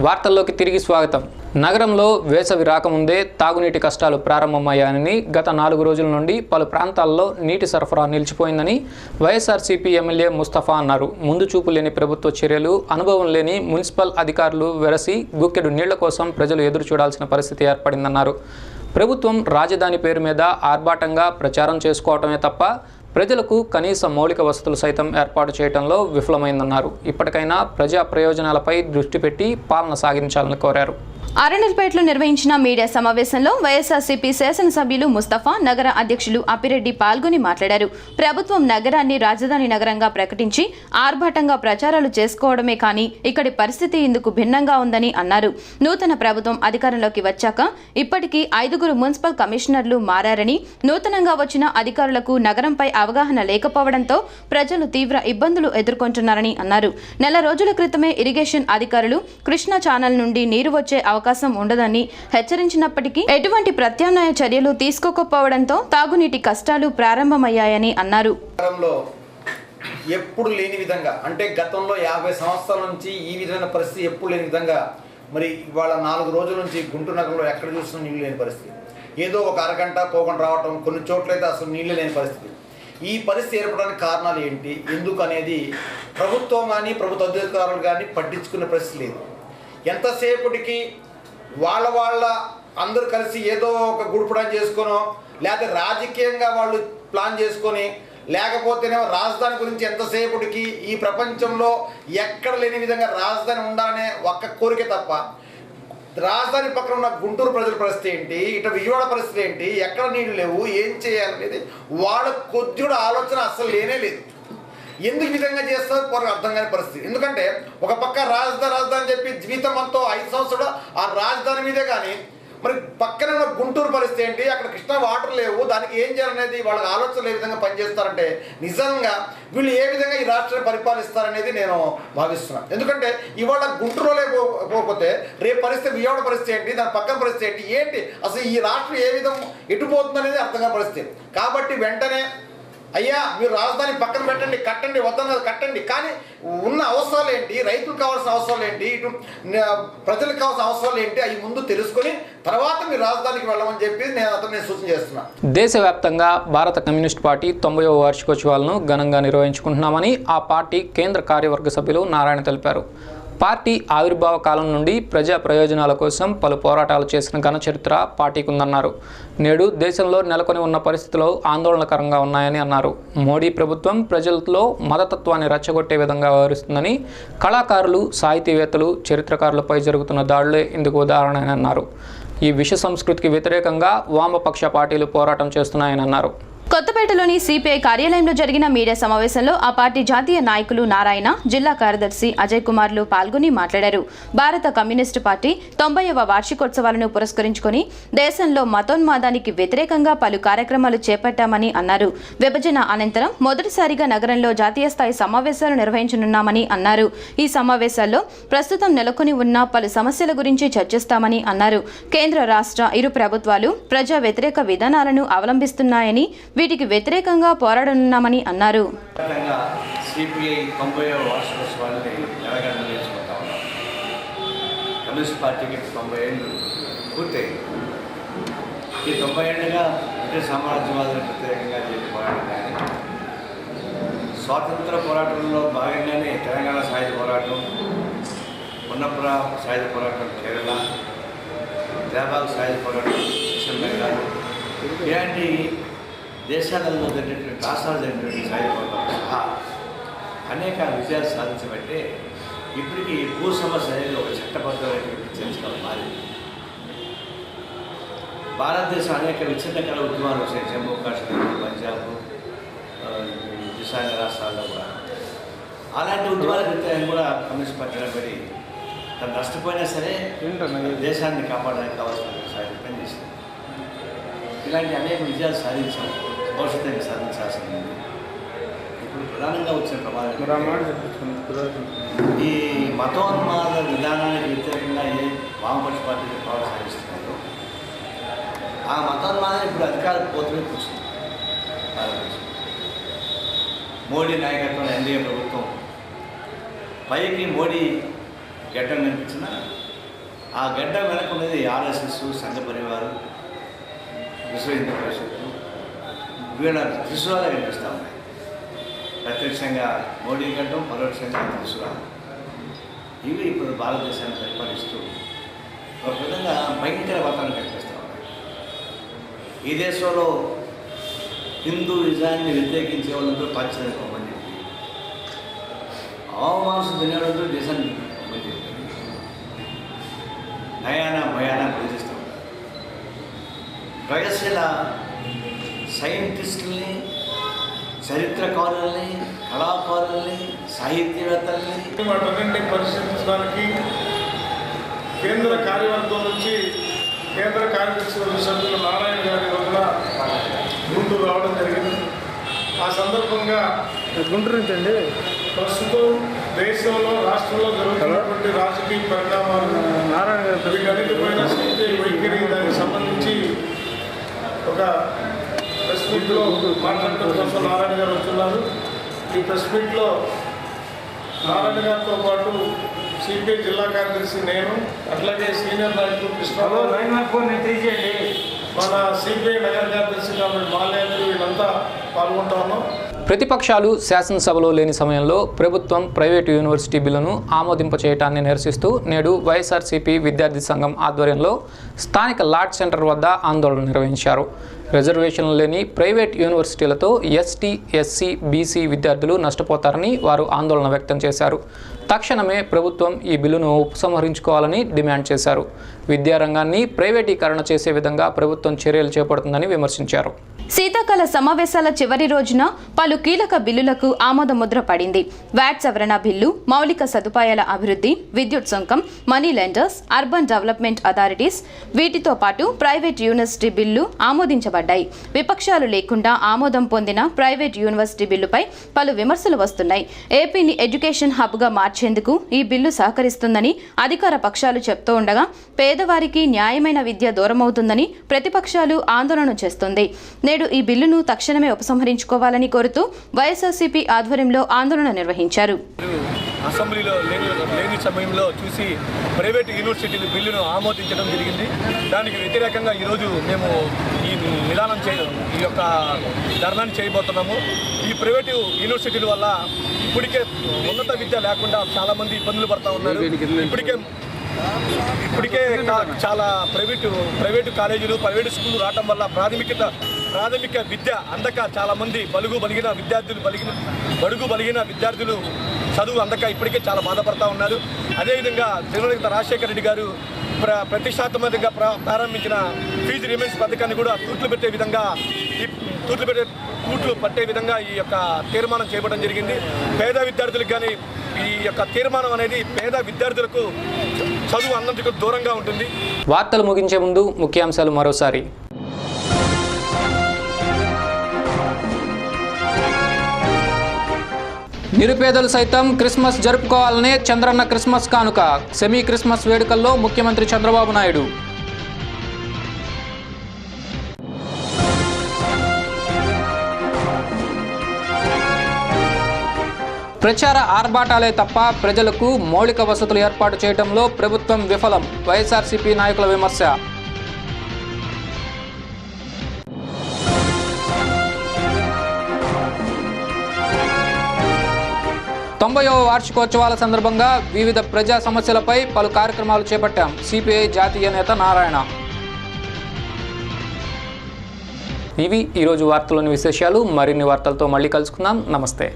వార్తల్లోకి తిరిగి స్వాగతం. నగరంలో వేసవి రాకముందే తాగునీటి కష్టాలు ప్రారంభమయ్యాయని గత 4 రోజుల నుండి పలు ప్రాంతాల్లో నీటి సరఫరా నిలిచిపోయిందని వైఎస్ఆర్సీపీ ఎమ్మెల్యే ముస్తఫా అన్నారు. ముందు చూపు లేని ప్రభుత్వ చర్యలు, అనుభవం లేని మున్సిపల్ అధికారులు వెరసి గుక్కెడు నీళ్ల కోసం ప్రజలు ఎదురు చూడాల్సిన పరిస్థితి ఏర్పడిందన్నారు. ప్రభుత్వం రాజధాని పేరు మీద ఆర్భాటంగా ప్రచారం చేసుకోవటమే తప్ప ప్రజలకు కనీస మౌలిక వసతులు సైతం ఏర్పాటు చేయడంలో విఫలమైందన్నారు. ఇప్పటికైనా ప్రజా ప్రయోజనాలపై దృష్టి పెట్టి పాలన సాగించాలని కోరారు. ఆరణిపేటలో నిర్వహించిన మీడియా సమావేశంలో వైఎస్ఆర్సీపీ శాసనసభ్యులు ముస్తఫా, నగర అధ్యక్షులు అప్పిరెడ్డి పాల్గొని మాట్లాడారు. ప్రభుత్వం నగరాన్ని రాజధాని నగరంగా ప్రకటించి ఆర్భాటంగా ప్రచారాలు చేసుకోవడమే కానీ ఇక్కడి పరిస్థితి ఇందుకు భిన్నంగా ఉందని అన్నారు. నూతన ప్రభుత్వం అధికారంలోకి వచ్చాక ఇప్పటికీ 5 మున్సిపల్ కమిషనర్లు మారారని, నూతనంగా వచ్చిన అధికారులకు నగరంపై అవగాహన లేకపోవడంతో ప్రజలు తీవ్ర ఇబ్బందులు ఎదుర్కొంటున్నారని అన్నారు. నెల రోజుల క్రితమే ఇరిగేషన్ అధికారులు కృష్ణా ఛానల్ నుండి నీరు వచ్చే అవకాశం ఉండదని హెచ్చరించినప్పటికీ ఎటువంటి ప్రత్యామ్నాయ చర్యలు తీసుకోకపోవడంతో తాగునీటి కష్టాలు ప్రారంభమయ్యాయని అన్నారు. ఎప్పుడు లేని విధంగా, అంటే గతంలో 50 సంవత్సరాల నుంచి ఈ విధమైన పరిస్థితి ఎప్పుడు లేని విధంగా మరి ఇవాళ 4 రోజుల నుంచి గుంటూరు నగరంలో ఎక్కడ చూసినా నీళ్లు లేని పరిస్థితి. ఏదో ఒక అరగంట పోకుండా రావటం, కొన్ని చోట్లయితే అసలు నీళ్లు లేని పరిస్థితి. ఈ పరిస్థితి ఏర్పడడానికి కారణాలు ఏంటి, ఎందుకు అనేది ప్రభుత్వం కానీ ప్రభుత్వ అధికారులు కానీ పట్టించుకునే పరిస్థితి లేదు. ఎంతసేపటికి వాళ్ళ అందరూ కలిసి ఏదో ఒక గుడిపడం చేసుకొనో, లేకపోతే రాజకీయంగా వాళ్ళు ప్లాన్ చేసుకొని, లేకపోతేనేమో రాజధాని గురించి ఎంతసేపటికి ఈ ప్రపంచంలో ఎక్కడ లేని విధంగా రాజధాని ఉండాలనే ఒక్క కోరిక తప్ప రాజధాని పక్కన ఉన్న గుంటూరు ప్రజల పరిస్థితి ఏంటి, ఇటు విజయవాడ పరిస్థితి ఏంటి, ఎక్కడ నీళ్ళు లేవు, ఏం చేయాలనేది వాళ్ళ కొద్దిగా ఆలోచన అస్సలు లేనే లేదు. ఎందుకు విధంగా చేస్తారో పూర్వం అర్థం కాని పరిస్థితి. ఎందుకంటే ఒక పక్క రాజధాని చెప్పి జీవితం అంతా 5 సంవత్సరాలు ఆ రాజధాని మీదే, కానీ మరి పక్కన ఉన్న గుంటూరు పరిస్థితి ఏంటి, అక్కడ కృష్ణా వాటర్ లేవు, దానికి ఏం చేయాలనేది వాళ్ళకి ఆలోచనలు ఏ విధంగా పనిచేస్తారంటే నిజంగా వీళ్ళు ఏ విధంగా ఈ రాష్ట్రాన్ని పరిపాలిస్తారనేది నేను భావిస్తున్నాను. ఎందుకంటే ఇవాళ గుంటూరులో పోకపోతే రేపు పరిస్థితి విజయవాడ పరిస్థితి ఏంటి, దాని పక్కన పరిస్థితి ఏంటి, అసలు ఈ రాష్ట్రం ఏ విధంగా ఎటుపోతుంది అనేది అర్థం కాని పరిస్థితి. కాబట్టి వెంటనే అయ్యా మీరు రాజధాని పక్కన పెట్టండి, కట్టండి, వద్దన్నది కట్టండి, కానీ ఉన్న అవసరాలు ఏంటి, రైతులకు కావాల్సిన అవసరాలు ఏంటి, ఇటు ప్రజలకు కావాల్సిన అవసరాలు ఏంటి, అవి ముందు తెలుసుకొని తర్వాత మీరు రాజధానికి వెళ్ళమని చెప్పి నేను సూచన చేస్తున్నాను. దేశవ్యాప్తంగా భారత కమ్యూనిస్ట్ పార్టీ 90వ వార్షికోత్సవాలను ఘనంగా నిర్వహించుకుంటున్నామని ఆ పార్టీ కేంద్ర కార్యవర్గ సభ్యులు నారాయణ తెలిపారు. పార్టీ ఆవిర్భావ కాలం నుండి ప్రజా ప్రయోజనాల కోసం పలు పోరాటాలు చేసిన ఘన చరిత్ర పార్టీకి ఉందన్నారు. నేడు దేశంలో నెలకొని ఉన్న పరిస్థితులు ఆందోళనకరంగా ఉన్నాయని అన్నారు. మోడీ ప్రభుత్వం ప్రజలలో మతతత్వాన్ని రెచ్చగొట్టే విధంగా వ్యవహరిస్తుందని, కళాకారులు, సాహితీవేత్తలు, చరిత్రకారులపై జరుగుతున్న దాడులే ఇందుకు ఉదాహరణని అన్నారు. ఈ విష సంస్కృతికి వ్యతిరేకంగా వామపక్ష పార్టీలు పోరాటం చేస్తున్నాయని అన్నారు. కొత్తపేటలోని సిపిఐ కార్యాలయంలో జరిగిన మీడియా సమావేశంలో ఆ పార్టీ జాతీయ నాయకులు నారాయణ, జిల్లా కార్యదర్శి అజయ్ కుమార్లు పాల్గొని మాట్లాడారు. భారత కమ్యూనిస్టు పార్టీ 90వ వార్షికోత్సవాలను పురస్కరించుకొని దేశంలో మతోన్మాదానికి వ్యతిరేకంగా పలు కార్యక్రమాలు చేపట్టామని అన్నారు. విభజన అనంతరం మొదటిసారిగా నగరంలో జాతీయ స్థాయి సమావేశాలు నిర్వహించనున్నామని అన్నారు. ఈ సమావేశాల్లో ప్రస్తుతం నెలకొని ఉన్న పలు సమస్యల గురించి చర్చిస్తామని అన్నారు. కేంద్ర, రాష్ట్ర ఇరు ప్రభుత్వాలు ప్రజా వ్యతిరేక విధానాలను అవలంబిస్తున్నాయని, వీటికి వ్యతిరేకంగా పోరాడనున్నామని అన్నారు. సిపిఐ 90వ వార్షికోత్సవాన్ని ఎలాగైనా నేర్చుకుంటా ఉన్నాం. కమ్యూనిస్ట్ పార్టీకి 90 ఏళ్ళు పూర్తయింది. ఈ 90 ఏళ్ళుగా బ్రిటిష్ సామ్రాజ్యవాదులకు వ్యతిరేకంగా చేసే పోరాటం కానీ, స్వాతంత్ర పోరాటంలో భాగంగానే తెలంగాణ సాయుధ పోరాటం, ఉన్నపుర సాయుధ పోరాటం కేరళ, దేబాగ్ సాయుధ పోరాటం పశ్చిమ బెంగాల్, ఇలాంటి దేశాలలో జరిగినటువంటి రాష్ట్రాలు జరిగినటువంటి సాయుధ పోరాటం సహా అనేక విజయాలు సాధించబట్టే ఇప్పటికీ భూ సమస్య అనేది ఒక చట్టబద్ధమైనటువంటి చర్చగా మారింది. భారతదేశం అనేక విచ్ఛిన్నకర ఉద్యమాలు వచ్చాయి. జమ్మూ కాశ్మీర్, పంజాబ్, ఈశాన్య రాష్ట్రాల్లో కూడా అలాంటి ఉద్యమాల వ్యతిరేకంగా కూడా కమ్యూనిస్ట్ పార్టీ నిలబడి తను నష్టపోయినా సరే దేశాన్ని కాపాడడానికి కావాల్సిన సాయం చేసింది. ఇలాంటి అనేక విజయాలు సాధించాం. భవిష్యత్తు సాధించాల్సింది. ఇప్పుడు ప్రధానంగా వచ్చిన ప్రమాదం ఈ మతోన్మాద విధానానికి వ్యతిరేకంగా ఏ వామపక్ష పార్టీలు పోరాటం సాగిస్తున్నారో ఆ మతోన్మాదాన్ని ఇప్పుడు అధికారం పోతూనే కూర్చుంది. మోడీ నాయకత్వంలో ఎన్డీఏ ప్రభుత్వం పైకి మోడీ గడ్డం కనిపించిన ఆ గడ్డ వెనక ఉన్నది ఆర్ఎస్ఎస్, సంఘ పరివారం, విశ్వ హిందూ పరిషత్తు, వీళ్ళ త్రిశూలాలు కనిపిస్తూ ఉన్నాయి. ప్రత్యక్షంగా మోడీ గడ్డం, పరోక్షంగా త్రిశూలాలు. ఇవి ఇప్పుడు భారతదేశాన్ని పరిపాలిస్తూ ఒక విధంగా భయంకర వాతావరణం కనిపిస్తూ ఉన్నాయి. ఈ దేశంలో హిందూయిజాన్ని వ్యతిరేకించే వాళ్ళందరూ పాశ్చాత్య పంపని చెప్పి, అవమానం తినేవాళ్ళందరూ దేశాన్ని పంపని చెప్పి భయాన పూజిస్తూ ఉంటారు. ప్రగతిశీల సైంటిస్టుల్ని, చరిత్రకారుల్ని, కళాకారుల్ని, సాహిత్యవేత్తల్ని వాటన్నింటినీ పరిశీలించడానికి కేంద్ర కార్యవర్గం నుంచి కేంద్ర కార్యదర్శి సభ్యులు నారాయణ గారి రోజున గుంటూరు రావడం జరిగింది. ఆ సందర్భంగా గుంటూరు నుంచి అండి ప్రస్తుతం దేశంలో, రాష్ట్రంలో జరుగుతున్నటువంటి రాజకీయ పరిణామాలు, వీటన్నిటిపైన సిపిఐ వైఖరి, దానికి సంబంధించి ఒక ప్రెస్ మీట్లో మాట్లాడటం కోసం నారాయణ గారు వస్తున్నారు. ఈ ప్రెస్ మీట్లో నారాయణ గారితో పాటు సిపిఐ జిల్లా కార్యదర్శి నేను, అట్లాగే సీనియర్ నాయకులు కృష్ణారావు, మన సిపిఐ నగర కార్యదర్శి కాబట్టి మాల్యాద్రి, వీళ్ళంతా పాల్గొంటా ఉన్నాం. ప్రతిపక్షాలు శాసనసభలో లేని సమయంలో ప్రభుత్వం ప్రైవేటు యూనివర్సిటీ బిల్లును ఆమోదింపచేయటాన్ని నిరసిస్తూ నేడు వైఎస్ఆర్సీపీ విద్యార్థి సంఘం ఆధ్వర్యంలో స్థానిక లార్డ్ సెంటర్ వద్ద ఆందోళన నిర్వహించారు. రిజర్వేషన్లు లేని ప్రైవేట్ యూనివర్సిటీలతో ఎస్టీ, ఎస్సీ, బీసీ విద్యార్థులు నష్టపోతారని వారు ఆందోళన వ్యక్తం చేశారు. తక్షణమే ప్రభుత్వం ఈ బిల్లును ఉపసంహరించుకోవాలని డిమాండ్ చేశారు. విద్యారంగాన్ని ప్రైవేటీకరణ చేసే విధంగా ప్రభుత్వం చర్యలు చేపడుతుందని విమర్శించారు. శీతాకాల సమావేశాల చివరి రోజున పలు కీలక బిల్లులకు ఆమోద ముద్ర పడింది. వ్యాట్ సవరణ బిల్లు, మౌలిక సదుపాయాల అభివృద్ధి, విద్యుత్ సుంకం, money lenders, urban development authorities, వీటితో పాటు ప్రైవేట్ యూనివర్సిటీ బిల్లు ఆమోదించబడ్డాయి. విపక్షాలు లేకుండా ఆమోదం పొందిన ప్రైవేట్ యూనివర్సిటీ బిల్లుపై పలు విమర్శలు వస్తున్నాయి. ఏపీని ఎడ్యుకేషన్ హబ్గా మార్చేందుకు ఈ బిల్లు సహకరిస్తుందని అధికార పక్షాలు చెప్తూ ఉండగా పేదవారికి న్యాయమైన విద్య దూరమవుతుందని ప్రతిపక్షాలు ఆందోళన చేస్తుంది. నేడు ఈ బిల్లును తక్షణమే ఉపసంహరించుకోవాలని కోరుతూ వైఎస్ఆర్సీపీ ఆధ్వర్యంలో ఆందోళన నిర్వహించారు. అసెంబ్లీలో లేని సమయంలో చూసి ప్రైవేటు యూనివర్సిటీల బిల్లును ఆమోదించడం జరిగింది. దానికి వ్యతిరేకంగా ఈరోజు మేము ఈ ఈ యొక్క ధర్నాన్ని చేయబోతున్నాము. ఈ ప్రైవేటు యూనివర్సిటీల వల్ల ఇప్పటికే ఉన్నత విద్య లేకుండా చాలామంది ఇబ్బందులు పడుతూ ఉన్నారు. ఇప్పటికే చాలా ప్రైవేటు కాలేజీలు, ప్రైవేటు స్కూళ్ళు రావటం వల్ల ప్రాథమిక విద్య అందక చాలామంది బడుగు బలిగిన విద్యార్థులు చదువు అందక ఇప్పటికే చాలా బాధపడతా ఉన్నారు. అదేవిధంగా జగన్మోహన్ రాజశేఖర రెడ్డి గారు ప్రతిష్టాత్మకంగా ప్రారంభించిన ఫీజు రిమెంట్స్ పథకాన్ని కూడా తూట్లు పట్టే విధంగా ఈ యొక్క తీర్మానం చేయడం జరిగింది. పేద విద్యార్థులకు కానీ ఈ యొక్క తీర్మానం అనేది పేద విద్యార్థులకు చదువు అన్నందుకు దూరంగా ఉంటుంది. వార్తలు ముగించే ముందు ముఖ్యాంశాలు మరోసారి. నిరుపేదలు సైతం క్రిస్మస్ జరుపుకోవాలనే చంద్రన్న క్రిస్మస్ కానుక. సెమీ క్రిస్మస్ వేడుకల్లో ముఖ్యమంత్రి చంద్రబాబు నాయుడు. ప్రచార ఆర్భాటాలే తప్ప ప్రజలకు మౌలిక వసతులు ఏర్పాటు చేయడంలో ప్రభుత్వం విఫలం. వైఎస్ఆర్సీపీ నాయకుల విమర్శ. తొంభైవ వార్షికోత్సవాల సందర్భంగా వివిధ ప్రజా సమస్యలపై పలు కార్యక్రమాలు చేపట్టాం. సిపిఐ జాతీయ నేత నారాయణ. ఇవి ఈరోజు వార్తలోని విశేషాలు. మరిన్ని వార్తలతో మళ్ళీ కలుసుకుందాం. నమస్తే.